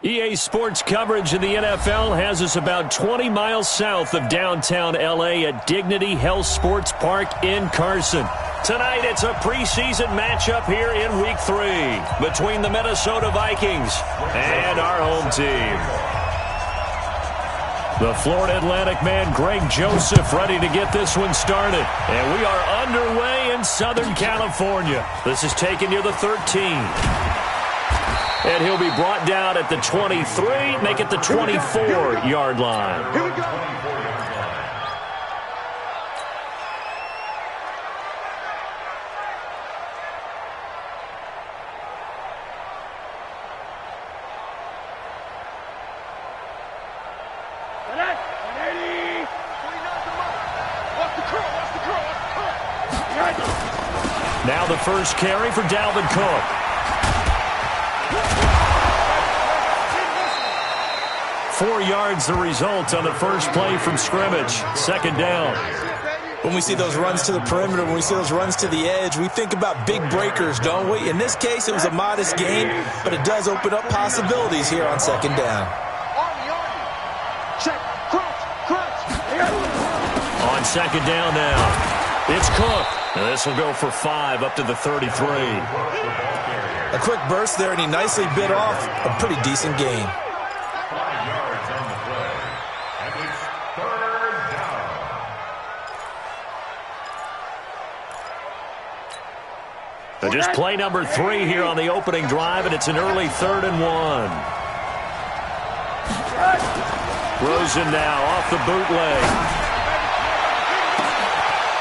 EA Sports coverage of the NFL has us about 20 miles south of downtown L.A. at Dignity Health Sports Park in Carson. Tonight, it's a preseason matchup here in Week 3 between the Minnesota Vikings and our home team. The Florida Atlantic man, Greg Joseph, ready to get this one started. And we are underway in Southern California. This is taken near the 13. And he'll be brought down at the 23, make it the 24-yard line. Here we go. Now the first carry for Dalvin Cook. 4 yards the result on the first play from scrimmage. Second down. When we see those runs to the perimeter, when we see those runs to the edge, we think about big breakers, don't we? In this case, it was a modest gain, but it does open up possibilities here on second down. Check. On second down now, it's Cook. And this will go for 5 up to the 33. A quick burst there, and he nicely bit off a pretty decent gain. And just play number 3 here on the opening drive, and it's an early 3rd and 1. Rosen now off the bootleg.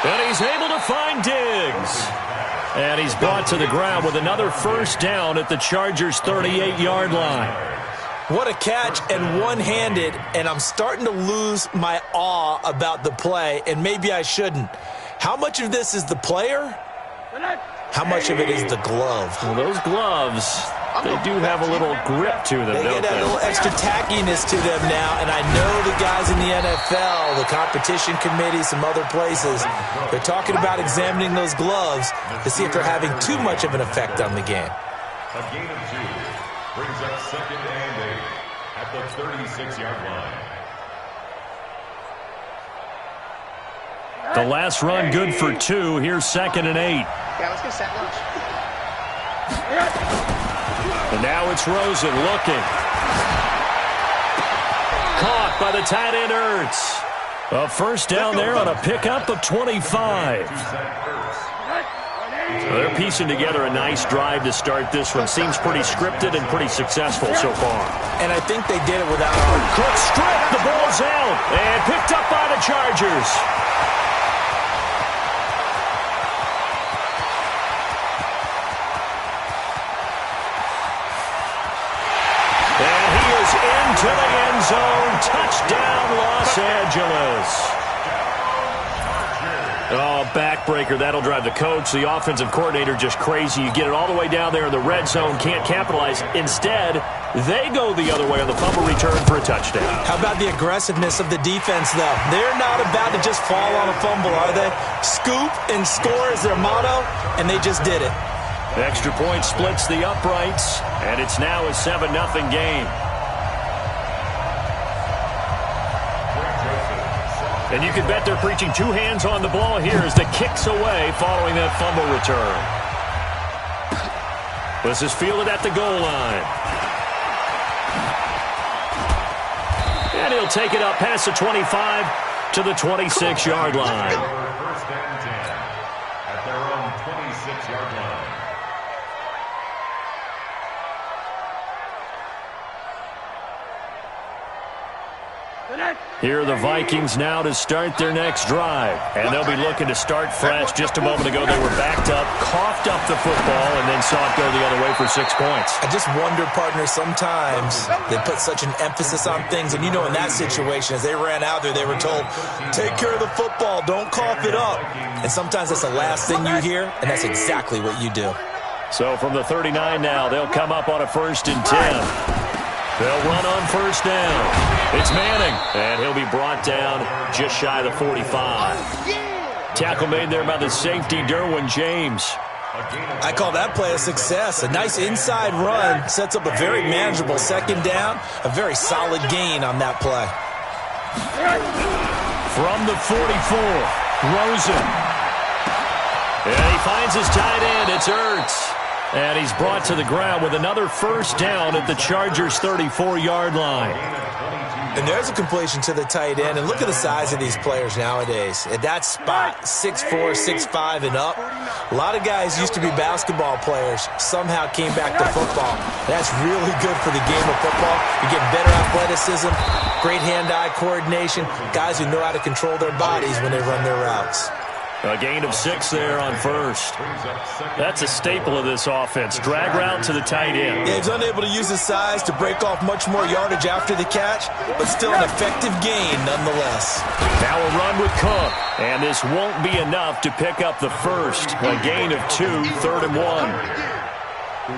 And he's able to find Diggs. And he's brought to the ground with another first down at the Chargers' 38-yard line. What a catch, and one-handed, and I'm starting to lose my awe about the play, and maybe I shouldn't. How much of this is the player? How much of it is the glove? Well, those gloves, they do have a little grip to them, They don't get a little extra tackiness to them now, and I know the guys in the NFL, the competition committee, some other places, they're talking about examining those gloves to see if they're having too much of an effect on the game. A gain of 2 brings up 2nd and 8 at the 36-yard line. The last run good for 2. Here's 2nd and 8. Yeah, let's get set lunch. And now it's Rosen looking. Caught by the tight end Ertz. A first down there on a pickup of 25. They're piecing together a nice drive to start this one. Seems pretty scripted and pretty successful so far. And I think they did it without... Cook stripped. The ball's out. And picked up by the Chargers. To the end zone. Touchdown, Los Angeles. Oh, backbreaker. That'll drive the coach, the offensive coordinator, just crazy. You get it all the way down there in the red zone, can't capitalize. Instead, they go the other way on the fumble return for a touchdown. How about the aggressiveness of the defense, though? They're not about to just fall on a fumble, are they? Scoop and score is their motto, and they just did it. Extra point splits the uprights, and it's now a 7-0 game. And you can bet they're preaching 2 hands on the ball here as the kick's away following that fumble return. This is fielded at the goal line. And he'll take it up past the 25 to the 26-yard line. First and 10 at their own 26-yard line. Here are the Vikings now to start their next drive. And they'll be looking to start fresh. Just a moment ago, they were backed up, coughed up the football, and then saw it go the other way for 6 points. I just wonder, partner, sometimes they put such an emphasis on things. And, you know, in that situation, as they ran out there, they were told, take care of the football, don't cough it up. And sometimes that's the last thing you hear, and that's exactly what you do. So from the 39 now, they'll come up on a 1st and 10. They'll run on first down. It's Manning, and he'll be brought down just shy of the 45. Tackle made there by the safety, Derwin James. I call that play a success. A nice inside run sets up a very manageable second down. A very solid gain on that play. From the 44, Rosen. And he finds his tight end. It's Ertz. And he's brought to the ground with another first down at the Chargers' 34-yard line. And there's a completion to the tight end. And look at the size of these players nowadays. At that spot, 6'4", 6'5", and up. A lot of guys used to be basketball players, somehow came back to football. That's really good for the game of football. You're getting better athleticism, great hand-eye coordination, guys who know how to control their bodies when they run their routes. A gain of 6 there on first. That's a staple of this offense. Drag route to the tight end. Yeah, he's unable to use his size to break off much more yardage after the catch, but still an effective gain nonetheless. Now a run with Cook, and this won't be enough to pick up the first. A gain of 2, 3rd and 1.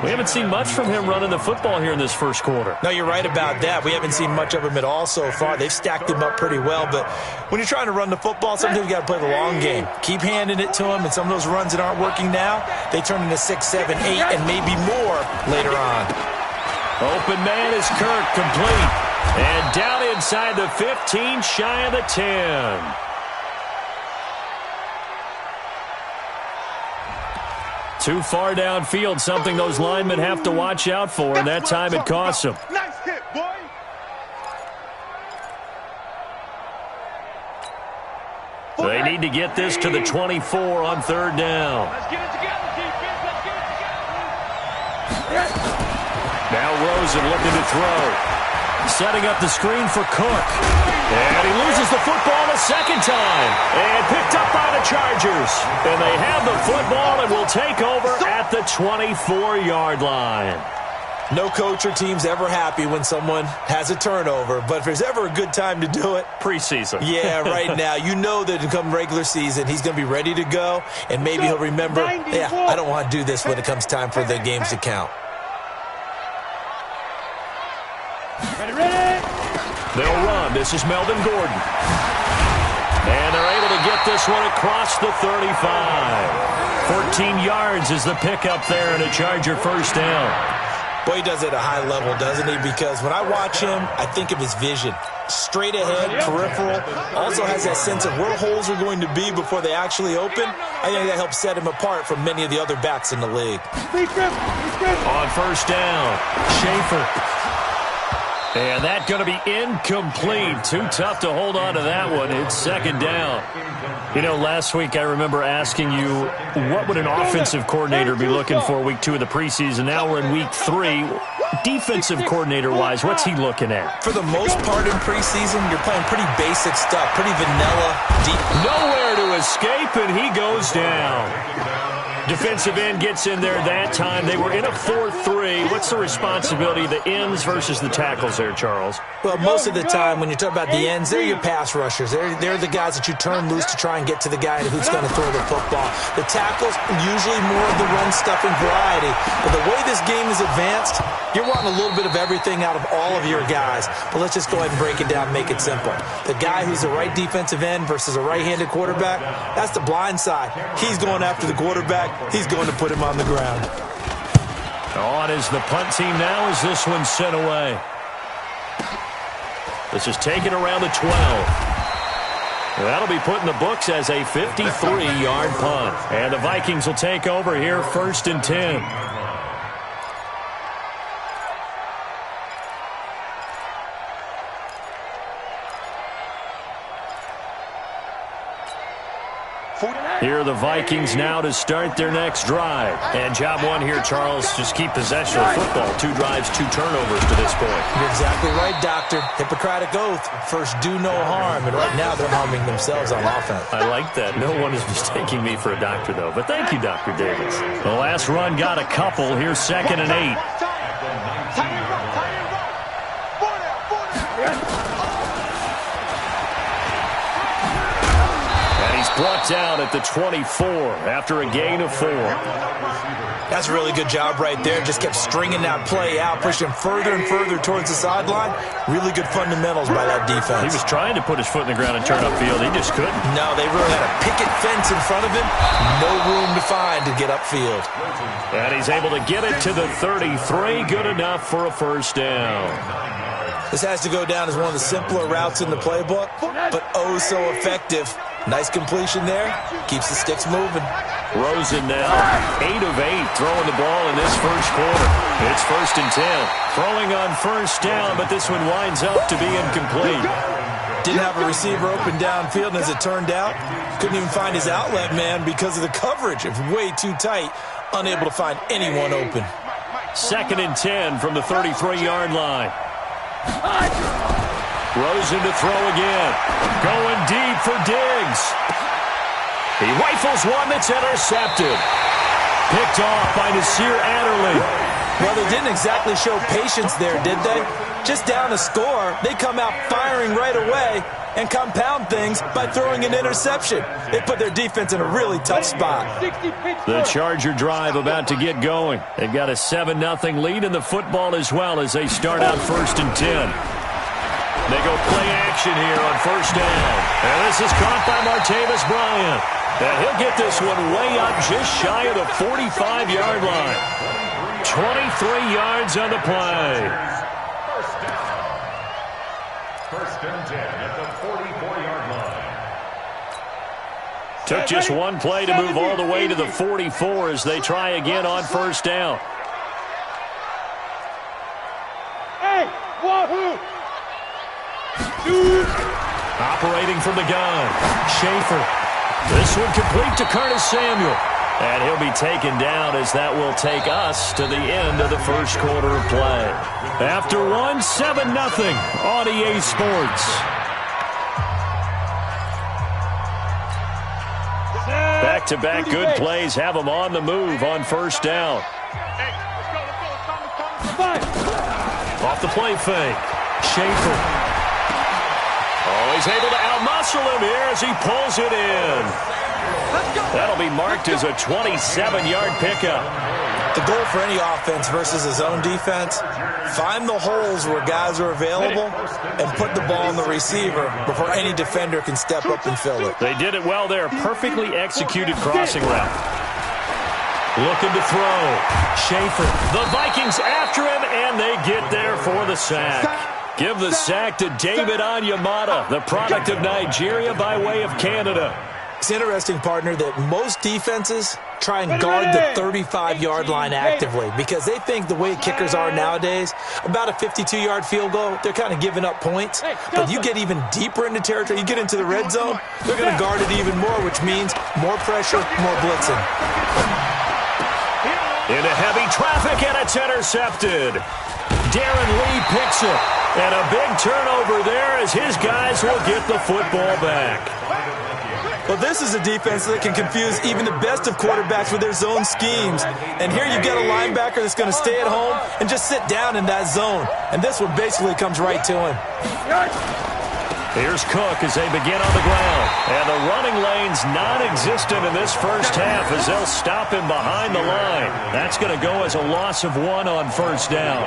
We haven't seen much from him running the football here in this first quarter. No, you're right about that. We haven't seen much of him at all so far. They've stacked him up pretty well, but when you're trying to run the football, sometimes you got to play the long game. Keep handing it to him, and some of those runs that aren't working now, they turn into 6, 7, 8, and maybe more later on. Open man is Kirk, complete. And down inside the 15, shy of the 10. Too far downfield, something those linemen have to watch out for, and that time it costs them. Nice hit, boy. They need to get this to the 24 on 3rd down. Let's get it together, defense. Let's get it together. Now Rosen looking to throw. Setting up the screen for Cook. And he loses the football a second time. And picked up by the Chargers. And they have the football and will take over at the 24-yard line. No coach or team's ever happy when someone has a turnover, but if there's ever a good time to do it, preseason. Yeah, right now. You know that come regular season, he's going to be ready to go, and maybe he'll remember, yeah, I don't want to do this when it comes time for the games to count. They'll run. This is Melvin Gordon. And they're able to get this one across the 35. 14 yards is the pickup there and a Charger first down. Boy, he does it at a high level, doesn't he? Because when I watch him, I think of his vision. Straight ahead, peripheral. Also has that sense of where holes are going to be before they actually open. I think that helps set him apart from many of the other backs in the league. On first down, Schaefer. And that's going to be incomplete. Too tough to hold on to that one. It's 2nd down. You know, last week I remember asking you, what would an offensive coordinator be looking for week 2 of the preseason? Now we're in week 3. Defensive coordinator-wise, what's he looking at? For the most part in preseason, you're playing pretty basic stuff, pretty vanilla, deep. Nowhere to escape, and he goes down. Defensive end gets in there that time. They were in a 4-3. What's the responsibility of the ends versus the tackles there, Charles? Well, most of the time when you talk about the ends, they're your pass rushers. They're the guys that you turn loose to try and get to the guy who's going to throw the football. The tackles, usually more of the run-stuffing variety. But the way this game is advanced, you're wanting a little bit of everything out of all of your guys. But let's just go ahead and break it down and make it simple. The guy who's the right defensive end versus a right-handed quarterback, that's the blind side. He's going after the quarterback. He's going to put him on the ground. On is the punt team now as this one's sent away. This is taken around the 12. That'll be put in the books as a 53-yard punt. And the Vikings will take over here 1st and 10. Here are the Vikings now to start their next drive. And job one here, Charles, just keep possession of the football. 2 drives, 2 turnovers to this point. You're exactly right, Doctor. Hippocratic oath. First, do no harm. And right now, they're harming themselves on offense. I like that. No one is mistaking me for a doctor, though. But thank you, Dr. Davis. The last run got a couple. Here's 2nd and 8. Brought down at the 24 after a gain of 4. That's a really good job right there. Just kept stringing that play out, pushing further and further towards the sideline. Really good fundamentals by that defense. He was trying to put his foot in the ground and turn upfield. He just couldn't. No, they really had a picket fence in front of him. No room to find to get upfield. And he's able to get it to the 33. Good enough for a first down. This has to go down as one of the simpler routes in the playbook, but oh so effective. Nice completion there. Keeps the sticks moving. Rosen now, 8 of 8 throwing the ball in this first quarter. It's 1st and 10. Throwing on first down, but this one winds up to be incomplete. Didn't have a receiver open downfield, and as it turned out, couldn't even find his outlet man because of the coverage. It was way too tight. Unable to find anyone open. 2nd and 10 from the 33-yard line. Rosen to throw again. Going deep for Diggs. He rifles one that's intercepted. Picked off by Nasir Adderley. Well, they didn't exactly show patience there, did they? Just down a score, they come out firing right away and compound things by throwing an interception. They put their defense in a really tough spot. The Charger drive about to get going. They've got a 7-0 lead in the football as well as they start out 1st and 10. They go play action here on first down. And this is caught by Martavis Bryant. And he'll get this one way up just shy of the 45-yard line. 23 yards on the play. First and 10 at the 44-yard line. Took just one play to move all the way to the 44 as they try again on first down. Hey, wahoo! Operating from the gun, Schaefer. This one complete to Curtis Samuel. And he'll be taken down as that will take us to the end of the first quarter of play. After one, 7-0 on EA Sports. Back-to-back good plays have them on the move on first down. Off the play fake, Schaefer. Oh, he's able to outmuscle him here as he pulls it in. That'll be marked as a 27-yard pickup. The goal for any offense versus a zone defense, find the holes where guys are available and put the ball on the receiver before any defender can step up and fill it. They did it well there. Perfectly executed crossing route. Looking to throw. Schaefer. The Vikings after him, and they get there for the sack. Give the sack to David Onyemata, the product of Nigeria by way of Canada. It's interesting, partner, that most defenses try and guard the 35-yard line actively because they think the way kickers are nowadays, about a 52-yard field goal, they're kind of giving up points. But you get even deeper into territory, you get into the red zone, they're going to guard it even more, which means more pressure, more blitzing. Into heavy traffic, and it's intercepted. Darren Lee picks it. And a big turnover there as his guys will get the football back. Well, this is a defense that can confuse even the best of quarterbacks with their zone schemes. And here you get a linebacker that's going to stay at home and just sit down in that zone. And this one basically comes right to him. Here's Cook as they begin on the ground. And the running lane's non-existent in this first half as they'll stop him behind the line. That's going to go as a loss of 1 on first down.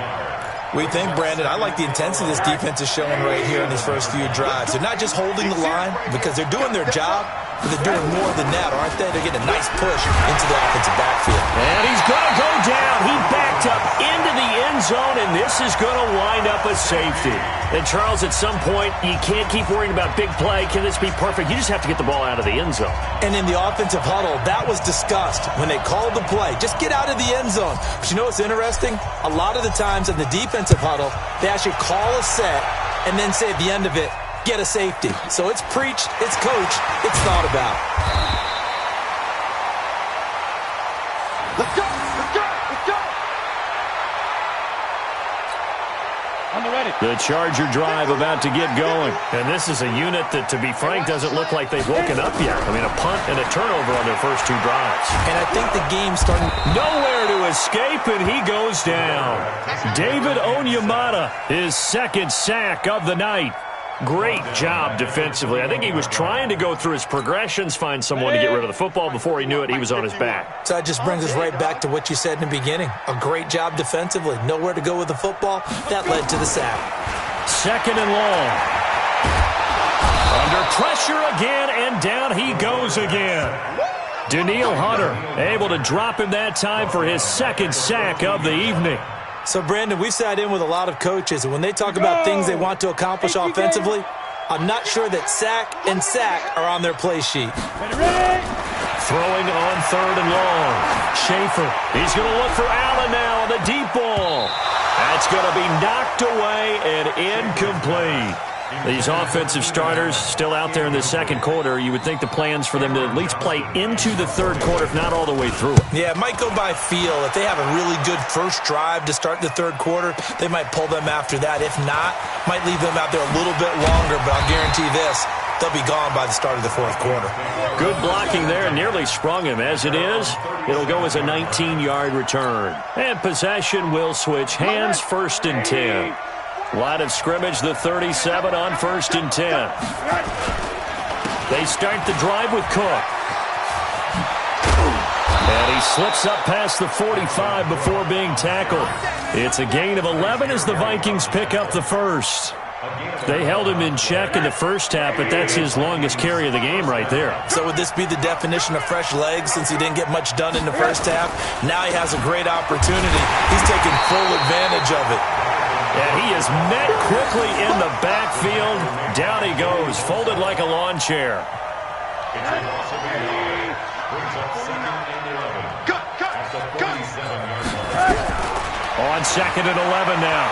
We think, Brandon, I like the intensity this defense is showing right here in these first few drives. They're not just holding the line because they're doing their job, but they're doing more than that, aren't they? They're getting a nice push into the offensive backfield. And he's going to go down. He backed up into the end zone, and this is going to wind up a safety. And, Charles, at some point, you can't keep worrying about big play. Can this be perfect? You just have to get the ball out of the end zone. And in the offensive huddle, that was discussed when they called the play. Just get out of the end zone. But you know what's interesting? A lot of the times in the defensive huddle, they actually call a set and then say at the end of it, get a safety. So it's preached, it's coached, it's thought about. Let's go! Let's go! Let's go! On the ready. The Charger drive about to get going. And this is a unit that, to be frank, doesn't look like they've woken up yet. I mean, a punt and a turnover on their first 2 drives. And I think the game's starting. Nowhere to escape, and he goes down. David Onyemata, his second sack of the night. Great job defensively. I think he was trying to go through his progressions, find someone to get rid of the football. Before he knew it, he was on his back. So that just brings us right back to what you said in the beginning. A great job defensively. Nowhere to go with the football. That led to the sack. 2nd and long. Under pressure again, and down he goes again. Danielle Hunter able to drop him that time for his 2nd sack of the evening. So, Brandon, we've sat in with a lot of coaches, and when they talk about things they want to accomplish offensively, I'm not sure that sack and sack are on their play sheet. Throwing on 3rd and long. Schaefer, he's going to look for Allen now on the deep ball. That's going to be knocked away and incomplete. These offensive starters still out there in the 2nd quarter. You would think the plans for them to at least play into the 3rd quarter, if not all the way through it. Yeah, it might go by feel. If they have a really good first drive to start the 3rd quarter, they might pull them after that. If not, might leave them out there a little bit longer, but I'll guarantee this, they'll be gone by the start of the 4th quarter. Good blocking there. Nearly sprung him. As it is, it'll go as a 19-yard return. And possession will switch hands. 1st and 10. Line of scrimmage, the 37 on 1st and 10. They start the drive with Cook. And he slips up past the 45 before being tackled. It's a gain of 11 as the Vikings pick up the 1st. They held him in check in the first half, but that's his longest carry of the game right there. So would this be the definition of fresh legs since he didn't get much done in the first half? Now he has a great opportunity. He's taking full advantage of it. And he is met quickly in the backfield. Down he goes, folded like a lawn chair. It's a loss of 8 yards. Brings up 2nd and 11. At the 47-yard line. On 2nd and 11 now.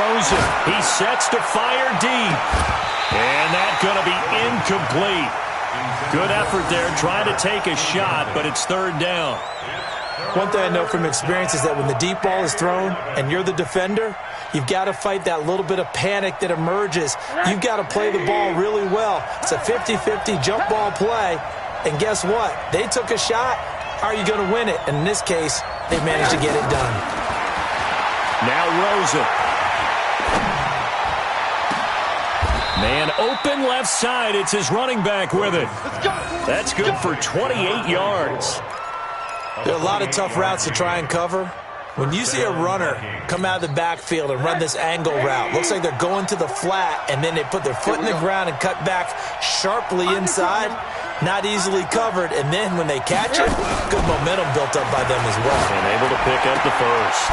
Rosen, he sets to fire deep. And that's going to be incomplete. Good effort there, trying to take a shot, but it's 3rd down. One thing I know from experience is that when the deep ball is thrown and you're the defender, you've got to fight that little bit of panic that emerges. You've got to play the ball really well. It's a 50-50 jump ball play. And guess what? They took a shot. How are you going to win it? And in this case, they managed to get it done. Now Rosen. Man open left side. It's his running back with it. That's good for 28 yards. There are a lot of tough routes to try and cover. When you see a runner come out of the backfield and run this angle route, looks like they're going to the flat, and then they put their foot in the ground and cut back sharply inside, not easily covered, and then when they catch it, good momentum built up by them as well. And able to pick up the 1st.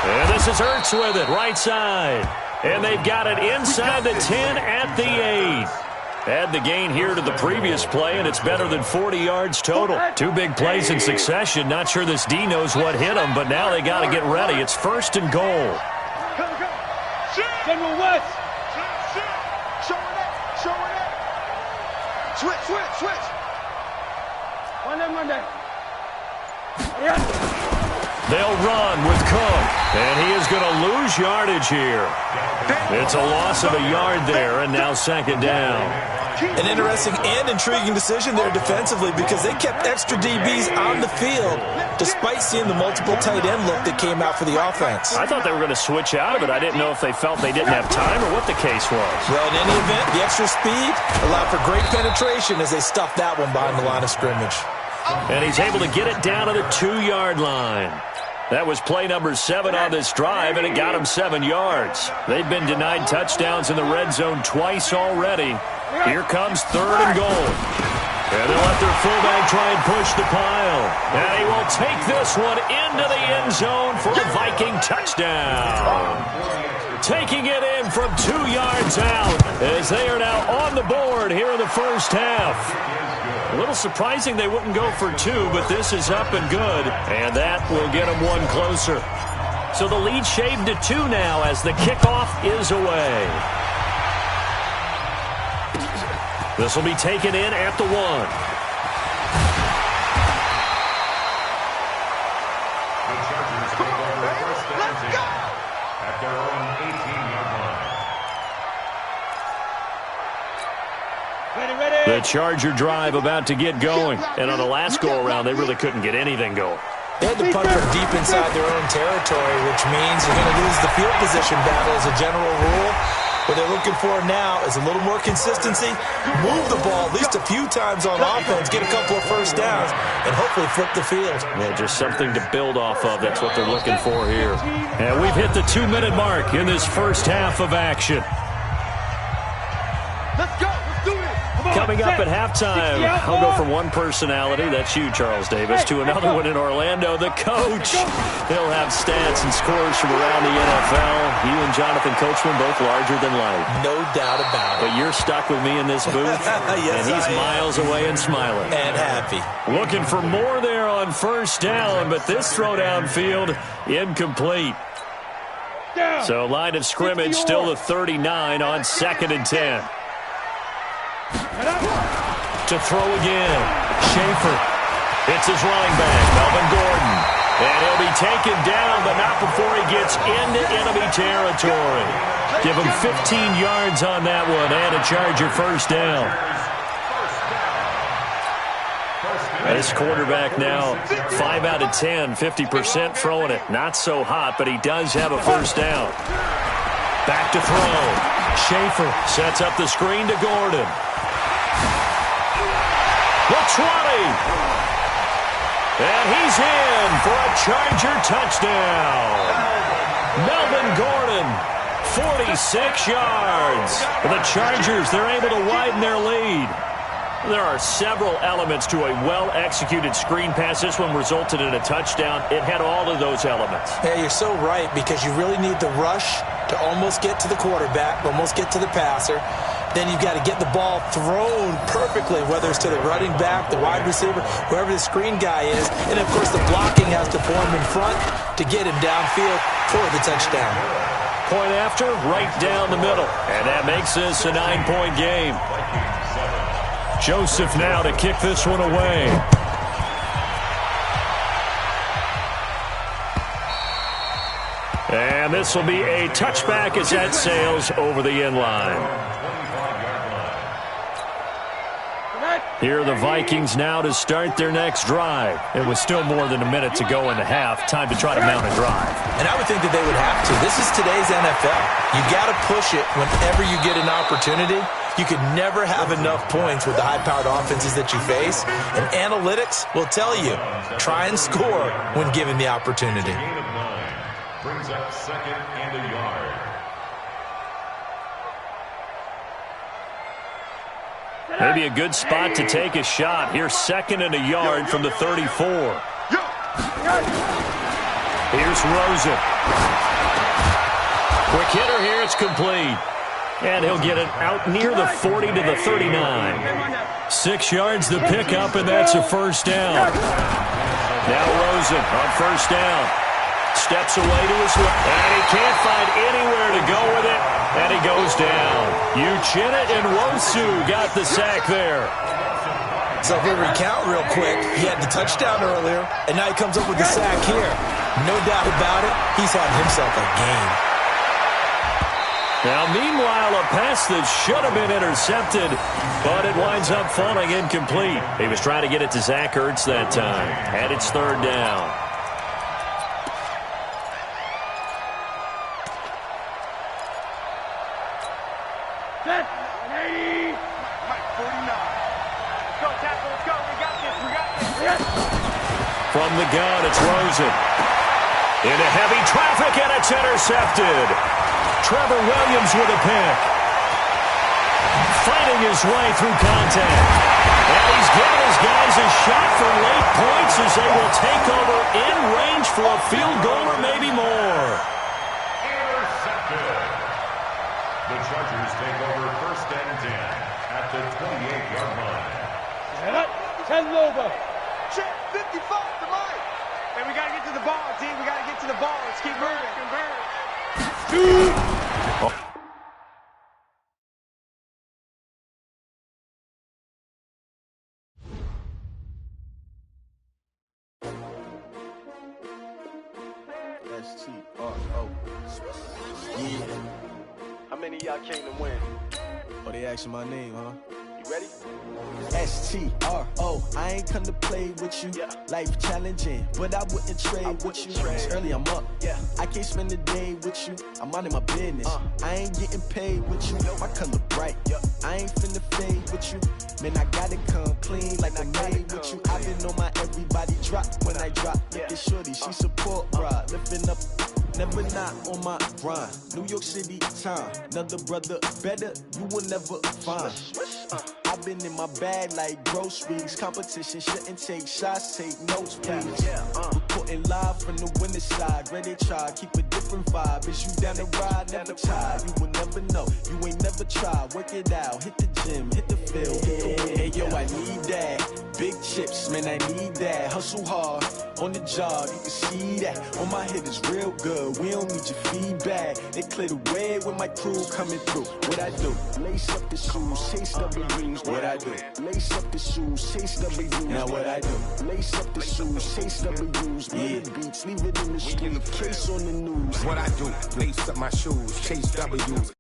And this is Ertz with it, right side. And they've got it inside the 10 at the 8. Add the gain here to the previous play, and it's better than 40 yards total. 2 big plays in succession. Not sure this D knows what hit him, but now they got to get ready. It's 1st and goal. General West. Show it up. Switch. One day. Yeah. They'll run with Cook, and he is going to lose yardage here. It's a loss of a yard there, and now 2nd down. An interesting and intriguing decision there defensively because they kept extra DBs on the field despite seeing the multiple tight end look that came out for the offense. I thought they were going to switch out of it. I didn't know if they felt they didn't have time or what the case was. Well, in any event, the extra speed allowed for great penetration as they stuffed that one behind the line of scrimmage. And he's able to get it down to the 2-yard line. That was play number 7 on this drive, and it got him 7 yards. They've been denied touchdowns in the red zone twice already. Here comes 3rd and goal. And they'll let their fullback try and push the pile. And he will take this one into the end zone for a Viking touchdown. Taking it in from 2 yards out as they are now on the board here in the first half. A little surprising they wouldn't go for 2, but this is up and good, and that will get them one closer. So the lead shaved to 2 now as the kickoff is away. This will be taken in at the 1. The Chargers take over 1st and 10 at their own 18-yard line. The Charger drive about to get going. And on the last go-around, they really couldn't get anything going. They had to punt from deep inside their own territory, which means you're going to lose the field position battle as a general rule. What they're looking for now is a little more consistency, move the ball at least a few times on offense, get a couple of first downs, and hopefully flip the field. Yeah, just something to build off of. That's what they're looking for here. And we've hit the 2-minute mark in this first half of action. Let's go. Let's do it. Coming up at halftime, I'll go from one personality, that's you, Charles Davis, to another one in Orlando, the coach. He'll have stats and scores from around the NFL. You and Jonathan Coachman both larger than life. No doubt about it. But you're stuck with me in this booth, Yes, and he's miles away and smiling. And happy. Looking for more there on first down, but this throw downfield, incomplete. So line of scrimmage still the 39 on 2nd and 10. To throw again, Schaefer. It's his running back, Melvin Gordon. And he'll be taken down, but not before he gets into enemy territory. Give him 15 yards on that one and a Charger first down. This quarterback now 5 out of 10, 50% throwing it. Not so hot, but he does have a first down. Back to throw. Schaefer sets up the screen to Gordon. The 20. And he's in for a Charger touchdown. Melvin Gordon, 46 yards. The Chargers, they're able to widen their lead. There are several elements to a well-executed screen pass. This one resulted in a touchdown. It had all of those elements. Yeah, you're so right, because you really need the rush to almost get to the quarterback, almost get to the passer. Then you've got to get the ball thrown perfectly, whether it's to the running back, the wide receiver, whoever the screen guy is. And, of course, the blocking has to form in front to get him downfield for the touchdown. Point after, right down the middle. And that makes this a 9-point game. Joseph now to kick this one away. And this will be a touchback as that sails over the end line. Here are the Vikings now to start their next drive. It was still more than a minute to go in the half. Time to try to mount a drive. And I would think that they would have to. This is today's NFL. You got to push it whenever you get an opportunity. You could never have enough points with the high-powered offenses that you face. And analytics will tell you, try and score when given the opportunity. Gain of 9 brings up 2nd and a yard. Maybe a good spot to take a shot. Here's 2nd and a yard from the 34. Here's Rosen. Quick hitter here. It's complete. And he'll get it out near the 40 to the 39. 6 yards the pickup, and that's a first down. Now Rosen on first down. Steps away to his left. And he can't find anywhere to go with it. And he goes down. Uchenna and Wosu got the sack there. So if we recount real quick, he had the touchdown earlier, and now he comes up with the sack here. No doubt about it, he's having himself a game. Now, meanwhile, a pass that should have been intercepted, but it winds up falling incomplete. He was trying to get it to Zach Ertz that time, and it's 3rd down. Set. 80. Mike 49. Let's go, tackle. Let's go. We got this. We got this. From the gun, it's Rosen. Into heavy traffic, and it's intercepted. Trevor Williams with a pick. Fighting his way through contact. And he's giving his guys a shot for late points as they will take over in range for a field goal or maybe more. Intercepted. The Chargers take over 1st and 10 at the 28-yard line. Set up. 10 over. Check. 55 to Mike. And we got to get to the ball, team. We got to get to the ball. Let's keep moving. S-T-R-O. Yeah. How many of y'all came to win? Oh, they asking my name, huh? You You ready? STRO, I ain't come to play with you. Life challenging, but I wouldn't trade with you. It's early, I'm up. I can't spend the day with you. I'm minding my business. I ain't getting paid with you. My color bright. I ain't finna fade with you. Man, I gotta come clean like I made with you. I've been on my everybody drop when I drop. Look at shorty, she support, bruh. Lifting up. Never not on my grind. New York City time. Another brother better, you will never find. I've been in my bag like groceries. Competition shouldn't take shots, take notes, please. Reporting live from the winning side. Ready to try, keep a different vibe. Is you down the ride, never tired. You will never know, you ain't never tried. Work it out, hit the gym, hit the field, hit the wind. Hey yo, I need that. Big chips, man, I need that. Hustle hard, on the job, you can see that. On my head is real good, we don't need your feedback. They clear the way with my crew coming through. What I do? Lace up the shoes, chase W's. What I do? Lace up the shoes, chase W's. Now what I do? Lace up the shoes, chase W's. Million beats, leave it in the street, case on the news. What I do? Lace up my shoes, chase W's.